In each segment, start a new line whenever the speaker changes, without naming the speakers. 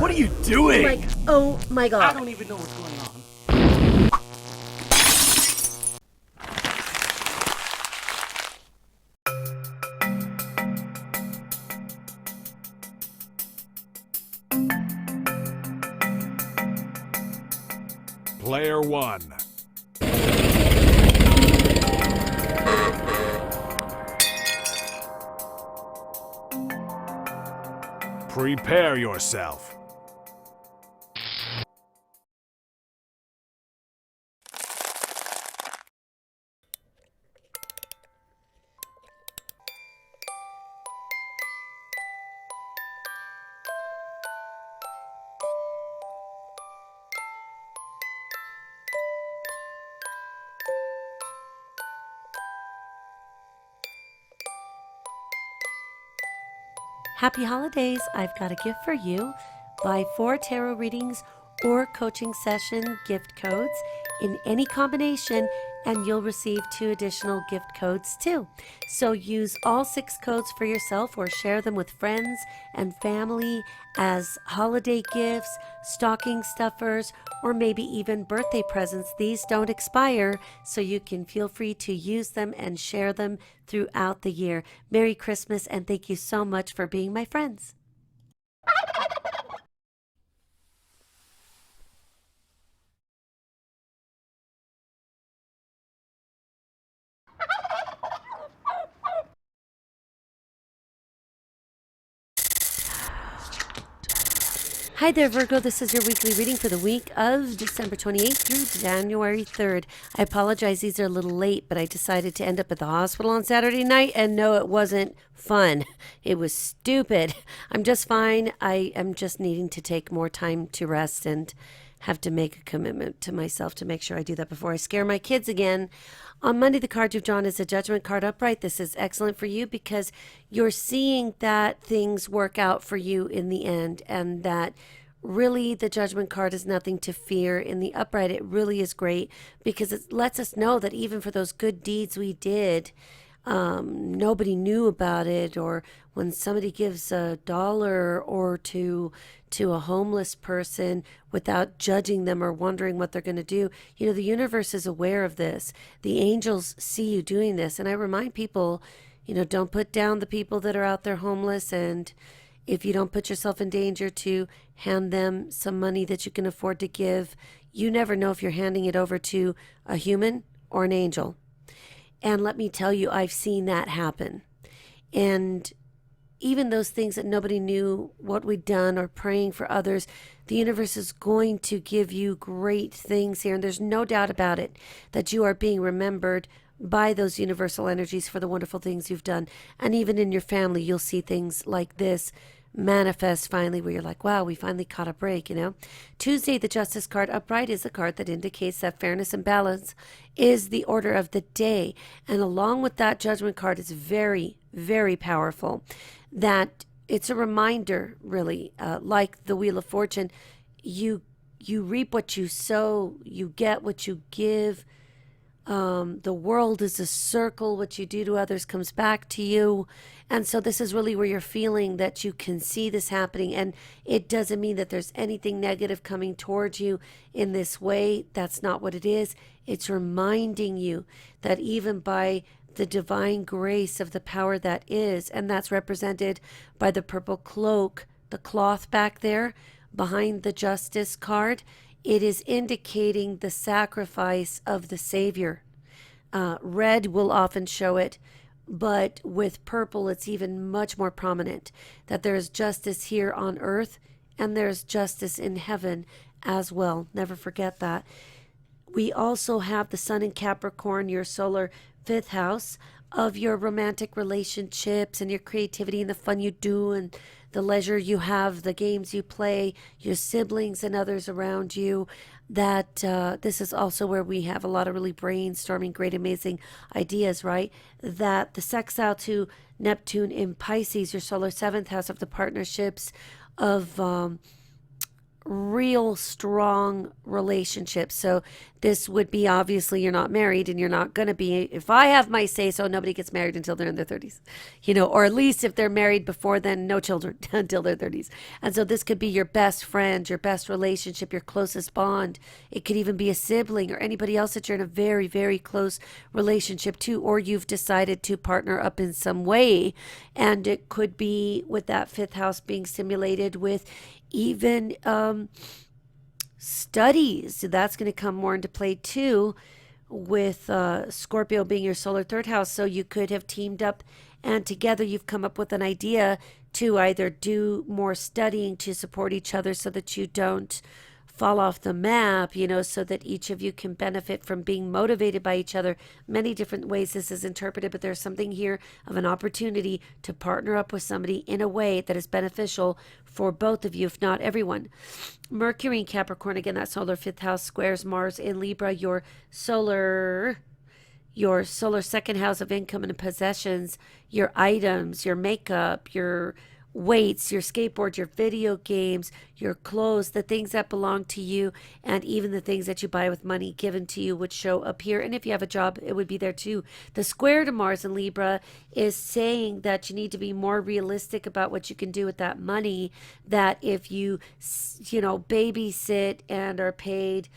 What are you doing?
Oh my god.
I don't even know what's going on.
Player one. Prepare yourself.
Happy holidays! I've got a gift for you. Buy 4 tarot readings or coaching session gift codes in any combination, and you'll receive 2 additional gift codes too. So use all 6 codes for yourself or share them with friends and family as holiday gifts, stocking stuffers, or maybe even birthday presents. These don't expire, so you can feel free to use them and share them throughout the year. Merry Christmas, and thank you so much for being my friends. Hi there, Virgo. This is your weekly reading for the week of December 28th through January 3rd. I apologize, these are a little late, but I decided to end up at the hospital on Saturday night, and no, it wasn't fun. It was stupid. I'm just fine. I am just needing to take more time to rest and have to make a commitment to myself to make sure I do that before I scare my kids again. On Monday, the card you've drawn is a Judgment card upright. This is excellent for you because you're seeing that things work out for you in the end, and that really the Judgment card is nothing to fear. In the upright, it really is great because it lets us know that even for those good deeds we did, nobody knew about it, or when somebody gives $1 or two to a homeless person without judging them or wondering what they're going to do. You know, the universe is aware of this. The angels see you doing this. And I remind people, you know, don't put down the people that are out there homeless. And if you don't put yourself in danger, to hand them some money that you can afford to give. You never know if you're handing it over to a human or an angel. And let me tell you, I've seen that happen. And even those things that nobody knew what we'd done, or praying for others, the universe is going to give you great things here. And there's no doubt about it that you are being remembered by those universal energies for the wonderful things you've done. And even in your family, you'll see things like this manifest finally, where you're like, wow, we finally caught a break, you know. Tuesday, the Justice card upright is a card that indicates that fairness and balance is the order of the day. And along with that, Judgment card is very, very powerful. That it's a reminder, really, like the Wheel of Fortune, you reap what you sow, you get what you give. The world is a circle. What you do to others comes back to you. And so this is really where you're feeling that you can see this happening. And it doesn't mean that there's anything negative coming towards you in this way. That's not what it is. It's reminding you that even by the divine grace of the power that is, and that's represented by the purple cloak, the cloth back there behind the Justice card, it is indicating the sacrifice of the Savior. Red will often show it, but with purple, it's even much more prominent that there is justice here on earth and there's justice in heaven as well. Never forget that. We also have the Sun in Capricorn, your solar 5th house. of your romantic relationships and your creativity and the fun you do and the leisure you have, the games you play, your siblings and others around you. That this is also where we have a lot of really brainstorming, great, amazing ideas, right? That the sextile to Neptune in Pisces, your solar seventh house of the partnerships, of real strong relationships. So this would be, obviously you're not married and you're not going to be, if I have my say so, nobody gets married until they're in their 30s, or at least if they're married before then, no children until their 30s. And so this could be your best friend, your best relationship, your closest bond. It could even be a sibling or anybody else that you're in a very, very close relationship to, or you've decided to partner up in some way. And it could be with that fifth house being stimulated with even studies. So that's going to come more into play too, with Scorpio being your solar third house. So you could have teamed up and together you've come up with an idea to either do more studying to support each other so that you don't fall off the map, so that each of you can benefit from being motivated by each other. Many different ways this is interpreted, but there's something here of an opportunity to partner up with somebody in a way that is beneficial for both of you, if not everyone. Mercury in Capricorn, again, that solar fifth house squares Mars in Libra, your solar second house of income and possessions, your items, your makeup, your weights, your skateboard, your video games, your clothes, the things that belong to you, and even the things that you buy with money given to you would show up here. And if you have a job, it would be there too. The square to Mars in Libra is saying that you need to be more realistic about what you can do with that money, that if you babysit and are paid,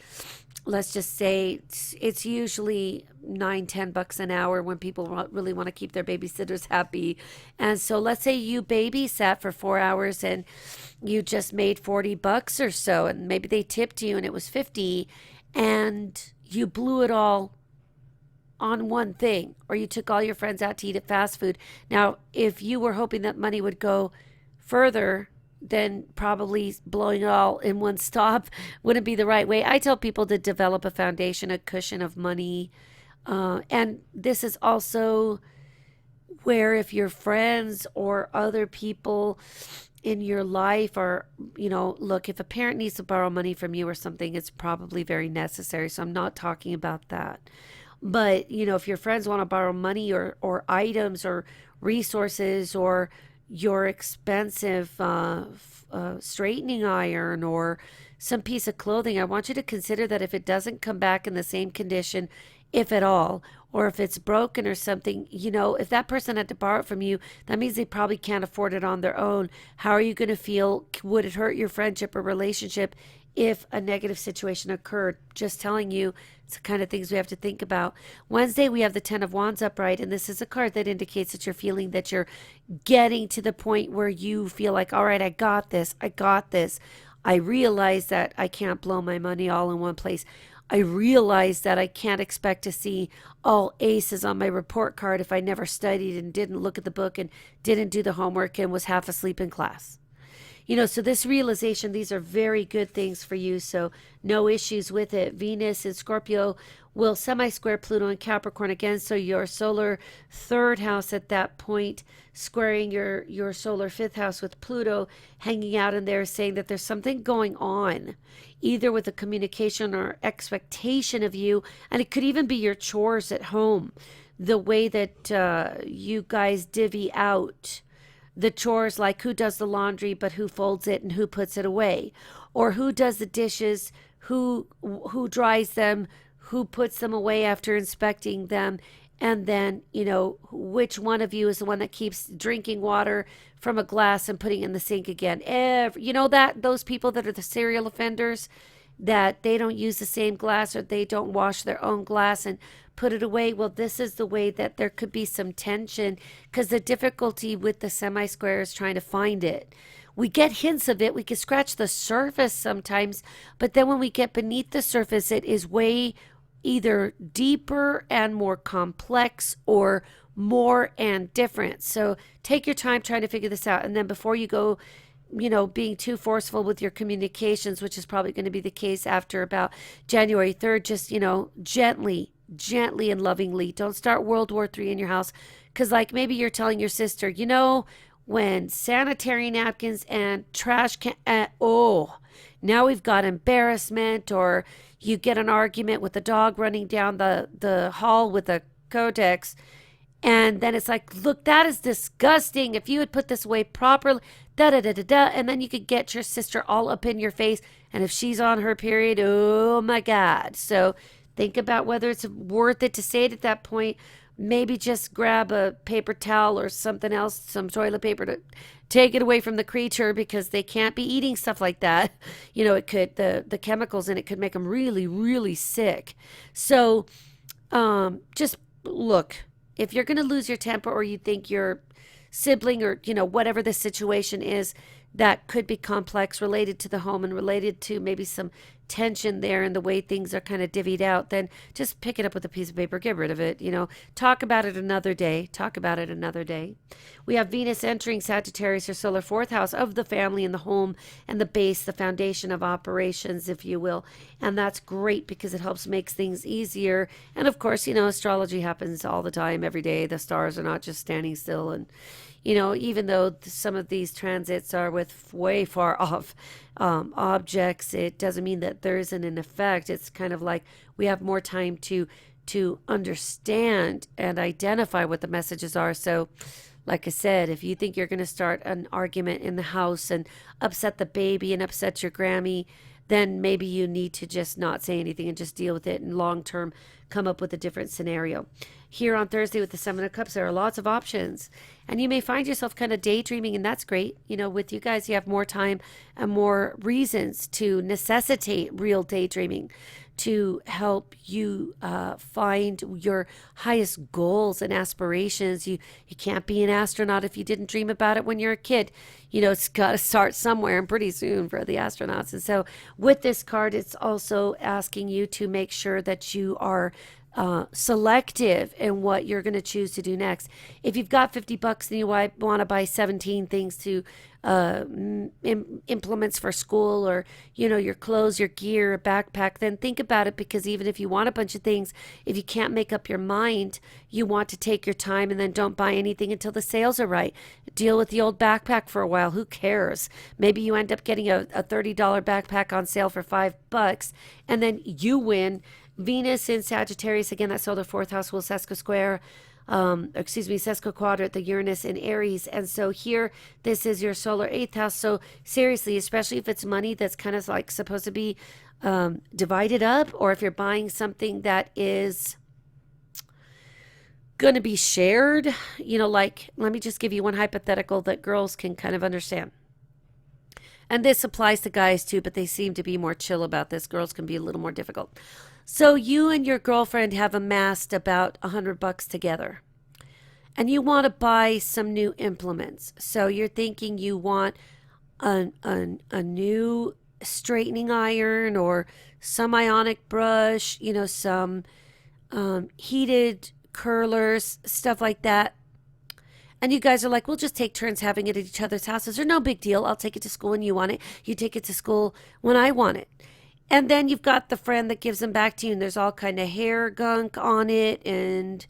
let's just say it's usually $9-10 an hour when people really want to keep their babysitters happy. And so let's say you babysat for 4 hours and you just made $40 or so, and maybe they tipped you and it was 50, and you blew it all on one thing, or you took all your friends out to eat at fast food. Now, if you were hoping that money would go further, then probably blowing it all in one stop wouldn't be the right way. I tell people to develop a foundation, a cushion of money. And this is also where if your friends or other people in your life are, look, if a parent needs to borrow money from you or something, it's probably very necessary. So I'm not talking about that. But, if your friends want to borrow money or items or resources or your expensive straightening iron or some piece of clothing, I want you to consider that if it doesn't come back in the same condition, if at all, or if it's broken or something, if that person had to borrow it from you, that means they probably can't afford it on their own. How are you going to feel? Would it hurt your friendship or relationship if a negative situation occurred? Just telling you, it's the kind of things we have to think about. Wednesday, we have the 10 of Wands upright, and this is a card that indicates that you're feeling that you're getting to the point where you feel like, all right, I got this. I realize that I can't blow my money all in one place. I realize that I can't expect to see all aces on my report card if I never studied and didn't look at the book and didn't do the homework and was half asleep in class. So this realization, these are very good things for you. So no issues with it. Venus in Scorpio will semi-square Pluto in Capricorn again. So your solar third house at that point, squaring your solar fifth house with Pluto hanging out in there, saying that there's something going on, either with a communication or expectation of you. And it could even be your chores at home, the way that you guys divvy out the chores, like who does the laundry, but who folds it and who puts it away, or who does the dishes, who dries them, who puts them away after inspecting them, and then, which one of you is the one that keeps drinking water from a glass and putting it in the sink again. Those people that are the serial offenders, that they don't use the same glass or they don't wash their own glass and put it away. Well, this is the way that there could be some tension, because the difficulty with the semi-square is trying to find it. We get hints of it. We can scratch the surface sometimes, but then when we get beneath the surface, it is way either deeper and more complex or more and different. So take your time trying to figure this out. And then before you go, being too forceful with your communications, which is probably going to be the case after about January 3rd, just, gently gently and lovingly. Don't start World War III in your house. Because, like, maybe you're telling your sister, you know, when sanitary napkins and trash can, now we've got embarrassment, or you get an argument with the dog running down the hall with a Codex. And then it's like, look, that is disgusting. If you had put this away properly, da da da da da. And then you could get your sister all up in your face. And if she's on her period, oh my God. So think about whether it's worth it to say it at that point. Maybe just grab a paper towel or something else, some toilet paper, to take it away from the creature, because they can't be eating stuff like that. You know, it could, the chemicals in it could make them really, really sick. So just look. If you're going to lose your temper, or you think your sibling, or, you know, whatever the situation is that could be complex, related to the home and related to maybe some tension there and the way things are kind of divvied out, then just pick it up with a piece of paper, get rid of it, you know, talk about it another day. We have Venus entering Sagittarius, your solar fourth house of the family and the home and the base, the foundation of operations, if you will. And that's great because it helps make things easier. And of course, you know, astrology happens all the time, every day. The stars are not just standing still. And, you know, even though some of these transits are with way far off objects, it doesn't mean that there isn't an effect. It's kind of like we have more time to understand and identify what the messages are. So, like I said, if you think you're going to start an argument in the house and upset the baby and upset your Grammy, then maybe you need to just not say anything and just deal with it, and long term come up with a different scenario. Here on Thursday with the Seven of Cups, there are lots of options, and you may find yourself kind of daydreaming, and that's great. You know, with you guys, you have more time and more reasons to necessitate real daydreaming to help you find your highest goals and aspirations. You can't be an astronaut if you didn't dream about it when you're a kid. You know, it's got to start somewhere, and pretty soon for the astronauts. And so with this card, it's also asking you to make sure that you are selective in what you're going to choose to do next. If you've got $50 and you want to buy 17 things to implements for school, or, you know, your clothes, your gear, a backpack, then think about it, because even if you want a bunch of things, if you can't make up your mind, you want to take your time, and then don't buy anything until the sales are right. Deal with the old backpack for a while. Who cares? Maybe you end up getting a $30 backpack on sale for $5, and then you win. Venus in Sagittarius, again, that's solar fourth house, will sesquaquadrate the Uranus in Aries. And so here, this is your solar eighth house. So seriously, especially if it's money that's kind of like supposed to be divided up, or if you're buying something that is going to be shared, you know, like, let me just give you one hypothetical that girls can kind of understand. And this applies to guys too, but they seem to be more chill about this. Girls can be a little more difficult. So you and your girlfriend have amassed about $100 together, and you want to buy some new implements. So you're thinking you want a new straightening iron, or some ionic brush, you know, some heated curlers, stuff like that. And you guys are like, we'll just take turns having it at each other's houses, or no big deal. I'll take it to school when you want it. You take it to school when I want it. And then you've got the friend that gives them back to you, and there's all kind of hair gunk on it, and,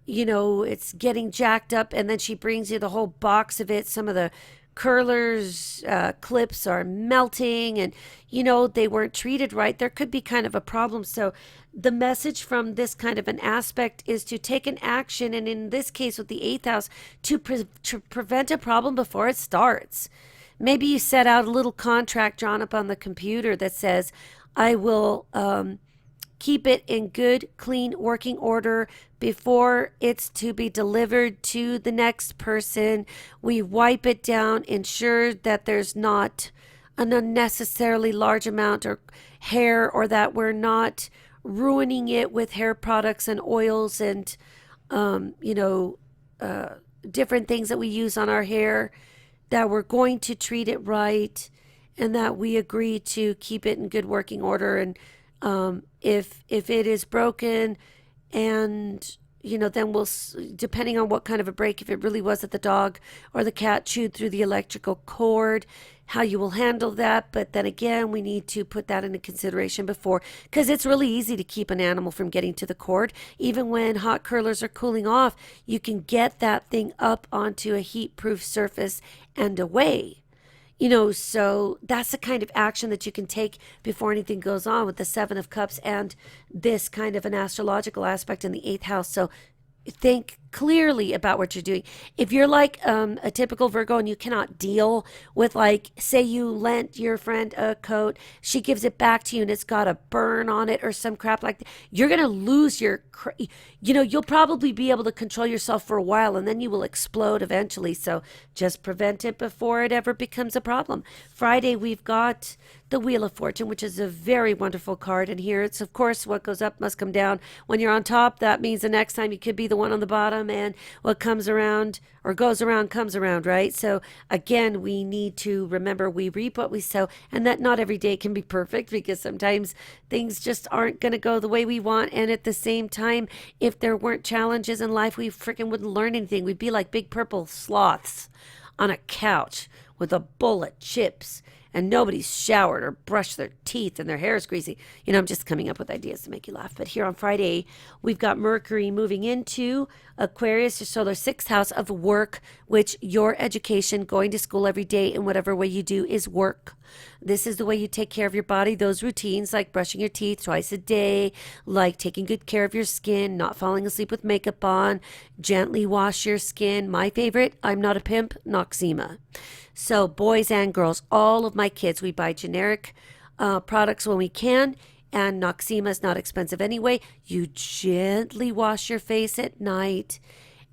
you know, it's getting jacked up. And then she brings you the whole box of it. Some of the curlers clips are melting, and, you know, they weren't treated right. There could be kind of a problem. So the message from this kind of an aspect is to take an action, and in this case with the eighth house, to prevent a problem before it starts. Maybe you set out a little contract drawn up on the computer that says, I will keep it in good, clean working order before it's to be delivered to the next person. We wipe it down, ensure that there's not an unnecessarily large amount of hair, or that we're not ruining it with hair products and oils and, different things that we use on our hair, that we're going to treat it right, and that we agree to keep it in good working order. And if it is broken and, then depending on what kind of a break, if it really was that the dog or the cat chewed through the electrical cord, how you will handle that. But then again, we need to put that into consideration before, because it's really easy to keep an animal from getting to the cord. Even when hot curlers are cooling off, you can get that thing up onto a heat-proof surface and away. So that's the kind of action that you can take before anything goes on with the Seven of Cups and this kind of an astrological aspect in the 8th house. So think clearly about what you're doing. If you're like a typical Virgo and you cannot deal with, like, say you lent your friend a coat, she gives it back to you and it's got a burn on it or some crap like that, you're going to lose you'll probably be able to control yourself for a while and then you will explode eventually. So just prevent it before it ever becomes a problem. Friday, we've got the Wheel of Fortune, which is a very wonderful card. And here it's, of course, what goes up must come down. When you're on top, that means the next time you could be the one on the bottom, and what comes around or goes around comes around, right? So again, we need to remember we reap what we sow, and that not every day can be perfect, because sometimes things just aren't going to go the way we want. And at the same time, if there weren't challenges in life, we freaking wouldn't learn anything. We'd be like big purple sloths on a couch with a bowl of chips, and nobody's showered or brushed their teeth and their hair is greasy. I'm just coming up with ideas to make you laugh. But here on Friday, we've got Mercury moving into Aquarius, so their 6th house of work, which your education, going to school every day in whatever way you do, is work. This is the way you take care of your body. Those routines like brushing your teeth twice a day, like taking good care of your skin, not falling asleep with makeup on, gently wash your skin. My favorite, I'm not a pimp, Noxema. So boys and girls, all of my kids, we buy generic products when we can, and Noxema is not expensive anyway. You gently wash your face at night,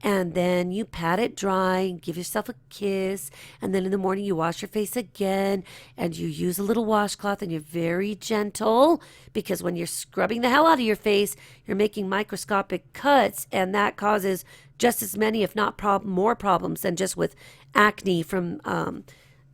and then you pat it dry and give yourself a kiss, and then in the morning you wash your face again, and you use a little washcloth, and you're very gentle, because when you're scrubbing the hell out of your face, you're making microscopic cuts, and that causes just as many, if not more problems than just with acne from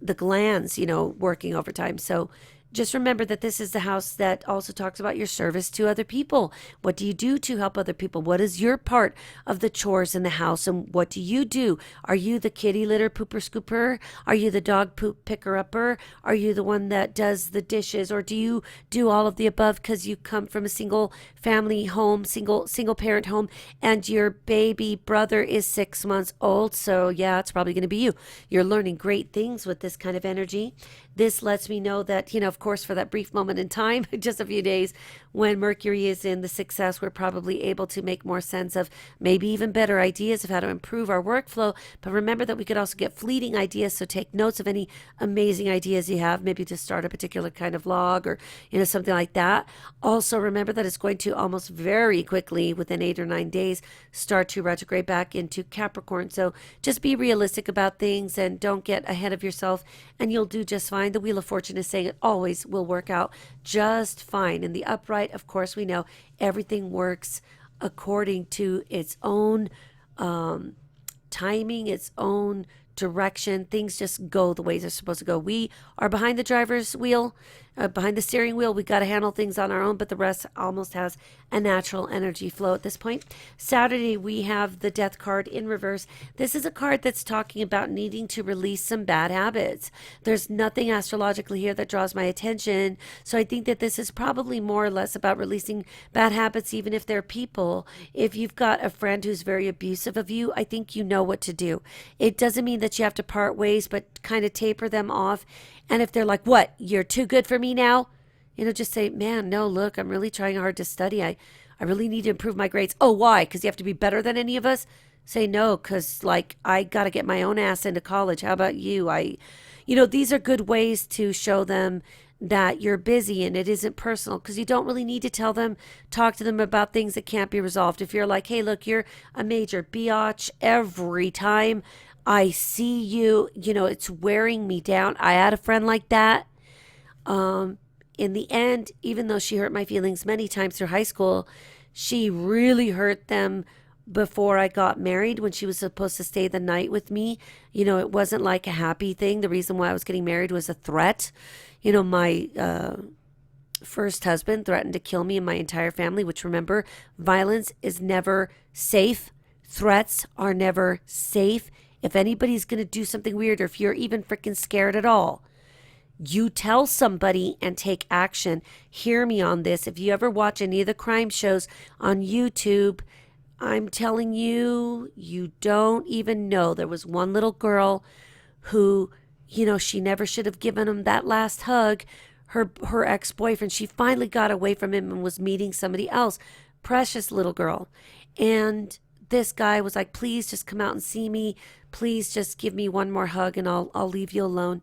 the glands, working overtime. So just remember that this is the house that also talks about your service to other people. What do you do to help other people? What is your part of the chores in the house, and what do you do? Are you the kitty litter pooper scooper? Are you the dog poop picker upper? Are you the one that does the dishes? Or do you do all of the above because you come from a single family home, single parent home, and your baby brother is 6 months old? So yeah, it's probably going to be you. You're learning great things with this kind of energy. This lets me know that, of course, for that brief moment in time, just a few days, when Mercury is in the 6th house, we're probably able to make more sense of maybe even better ideas of how to improve our workflow. But remember that we could also get fleeting ideas. So take notes of any amazing ideas you have, maybe to start a particular kind of vlog or, something like that. Also, remember that it's going to almost very quickly, within 8 or 9 days, start to retrograde back into Capricorn. So just be realistic about things and don't get ahead of yourself, and you'll do just fine. The Wheel of Fortune is saying it always will work out just fine. In the upright, of course, we know everything works according to its own timing, its own direction. Things just go the way they're supposed to go. We are behind the driver's wheel, behind the steering wheel. We got to handle things on our own, but the rest almost has a natural energy flow at this point. Saturday, we have the Death card in reverse. This is a card that's talking about needing to release some bad habits. There's nothing astrologically here that draws my attention, so I think that this is probably more or less about releasing bad habits, even if they're people. If you've got a friend who's very abusive of you, I think you know what to do. It doesn't mean that you have to part ways, but kind of taper them off. And if they're like, what, you're too good for me now? Just say, man, no, look, I'm really trying hard to study. I really need to improve my grades. Oh, why? Because you have to be better than any of us? Say no, because I got to get my own ass into college. How about you? These are good ways to show them that you're busy and it isn't personal, because you don't really need to talk to them about things that can't be resolved. If you're like, hey, look, you're a major biatch every time I see you, it's wearing me down. I had a friend like that. In the end, even though she hurt my feelings many times through high school, she really hurt them before I got married, when she was supposed to stay the night with me. It wasn't like a happy thing. The reason why I was getting married was a threat. My first husband threatened to kill me and my entire family, which, remember, violence is never safe. Threats are never safe. If anybody's going to do something weird, or if you're even freaking scared at all, you tell somebody and take action. Hear me on this. If you ever watch any of the crime shows on YouTube, I'm telling you, you don't even know. There was one little girl who, she never should have given him that last hug. Her ex-boyfriend, she finally got away from him and was meeting somebody else. Precious little girl. And this guy was like, please just come out and see me. Please just give me one more hug and I'll leave you alone.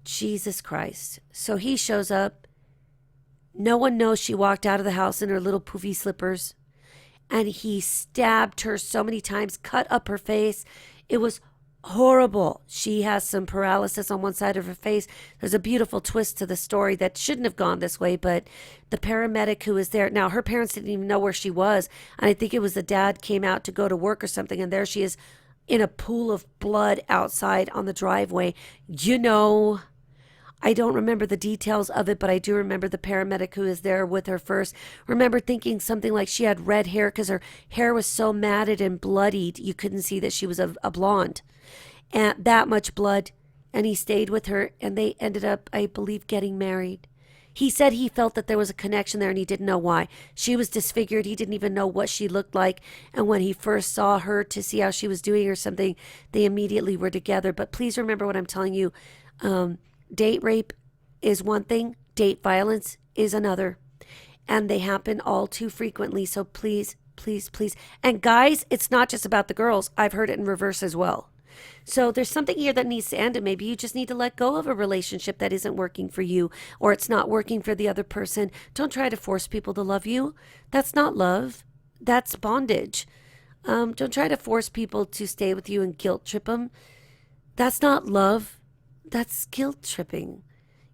Jesus Christ. So he shows up. No one knows she walked out of the house in her little poofy slippers. And he stabbed her so many times, cut up her face. It was horrible. She has some paralysis on one side of her face. There's a beautiful twist to the story that shouldn't have gone this way, but the paramedic who was there, now her parents didn't even know where she was, and I think it was the dad came out to go to work or something, and there she is in a pool of blood outside on the driveway. I don't remember the details of it, but I do remember the paramedic who was there with her first. Remember thinking something like she had red hair because her hair was so matted and bloodied, you couldn't see that she was a blonde. And that much blood. And he stayed with her, and they ended up, I believe, getting married. He said he felt that there was a connection there and he didn't know why. She was disfigured. He didn't even know what she looked like. And when he first saw her to see how she was doing or something, they immediately were together. But please remember what I'm telling you. Date rape is one thing. Date violence is another. And they happen all too frequently. So please, please, please. And guys, it's not just about the girls. I've heard it in reverse as well. So there's something here that needs to end, and maybe you just need to let go of a relationship that isn't working for you, or it's not working for the other person. Don't try to force people to love you. That's not love. That's bondage. Don't try to force people to stay with you and guilt trip them. That's not love. That's guilt tripping.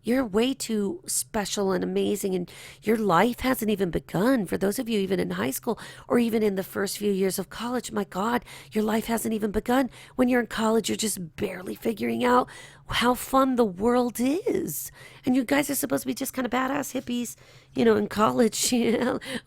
You're way too special and amazing, and your life hasn't even begun. For those of you even in high school or even in the first few years of college, my God, your life hasn't even begun. When you're in college, you're just barely figuring out how fun the world is. And you guys are supposed to be just kind of badass hippies, in college,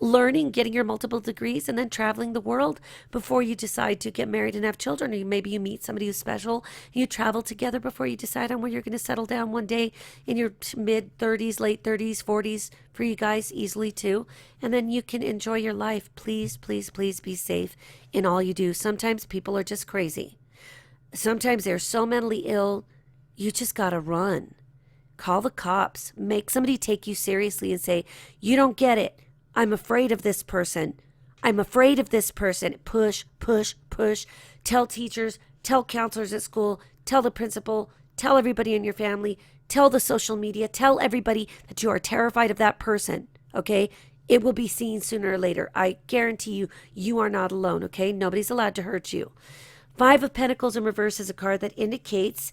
learning, getting your multiple degrees, and then traveling the world before you decide to get married and have children. Or maybe you meet somebody who's special and you travel together before you decide on where you're going to settle down one day in your mid-30s, late 30s, 40s, for you guys easily too. And then you can enjoy your life. Please, please, please be safe in all you do. Sometimes people are just crazy. Sometimes they're so mentally ill, you just got to run. Call the cops. Make somebody take you seriously and say, you don't get it. I'm afraid of this person. I'm afraid of this person. Push, push, push. Tell teachers, tell counselors at school, tell the principal, tell everybody in your family, tell the social media, tell everybody that you are terrified of that person, okay? It will be seen sooner or later. I guarantee you, you are not alone, okay? Nobody's allowed to hurt you. Five of Pentacles in reverse is a card that indicates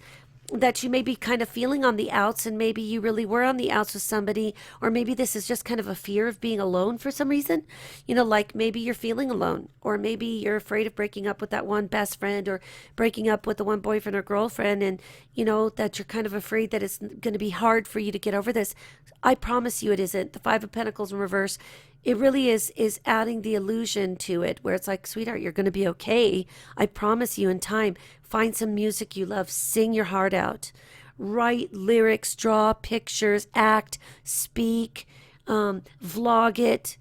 that you may be kind of feeling on the outs, and maybe you really were on the outs with somebody, or maybe this is just kind of a fear of being alone for some reason. Like maybe you're feeling alone, or maybe you're afraid of breaking up with that one best friend, or breaking up with the one boyfriend or girlfriend, and that you're kind of afraid that it's going to be hard for you to get over this. I promise you it isn't. The Five of Pentacles in reverse, it really is adding the illusion to it, where it's like, sweetheart, you're going to be okay. I promise you in time. Find some music you love. Sing your heart out. Write lyrics, draw pictures, act, speak, vlog it.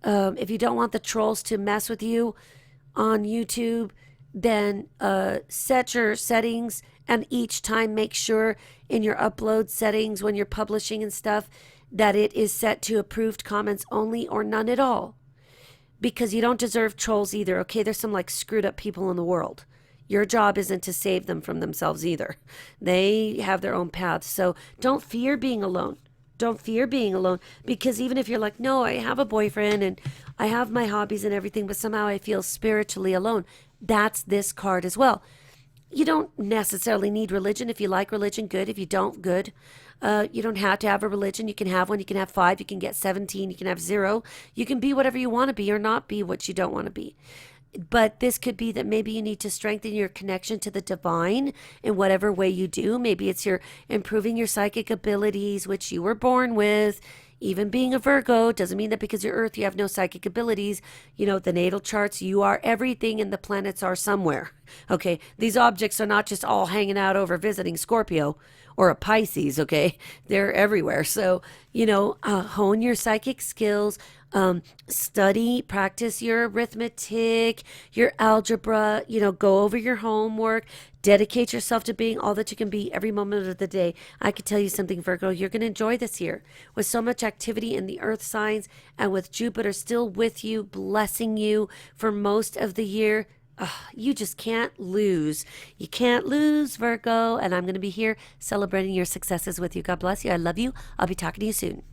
If you don't want the trolls to mess with you on YouTube, then set your settings, and each time make sure in your upload settings when you're publishing and stuff that it is set to approved comments only or none at all. Because you don't deserve trolls either, okay? There's some screwed up people in the world. Your job isn't to save them from themselves either. They have their own paths. So don't fear being alone. Don't fear being alone, because even if you're like, no, I have a boyfriend and I have my hobbies and everything, but somehow I feel spiritually alone, that's this card as well. You don't necessarily need religion. If you like religion, good. If you don't, good. You don't have to have a religion. You can have one. You can have 5. You can get 17. You can have 0. You can be whatever you want to be or not be what you don't want to be. But this could be that maybe you need to strengthen your connection to the divine in whatever way you do. Maybe it's your improving your psychic abilities, which you were born with. Even being a Virgo doesn't mean that because you're Earth, you have no psychic abilities. You know, the natal charts, you are everything and the planets are somewhere. Okay. These objects are not just all hanging out over visiting Scorpio or a Pisces. Okay. They're everywhere. So, hone your psychic skills, study, practice your arithmetic, your algebra, go over your homework, dedicate yourself to being all that you can be every moment of the day. I could tell you something, Virgo, you're going to enjoy this year with so much activity in the earth signs and with Jupiter still with you, blessing you for most of the year. You just can't lose. You can't lose, Virgo. And I'm going to be here celebrating your successes with you. God bless you. I love you. I'll be talking to you soon.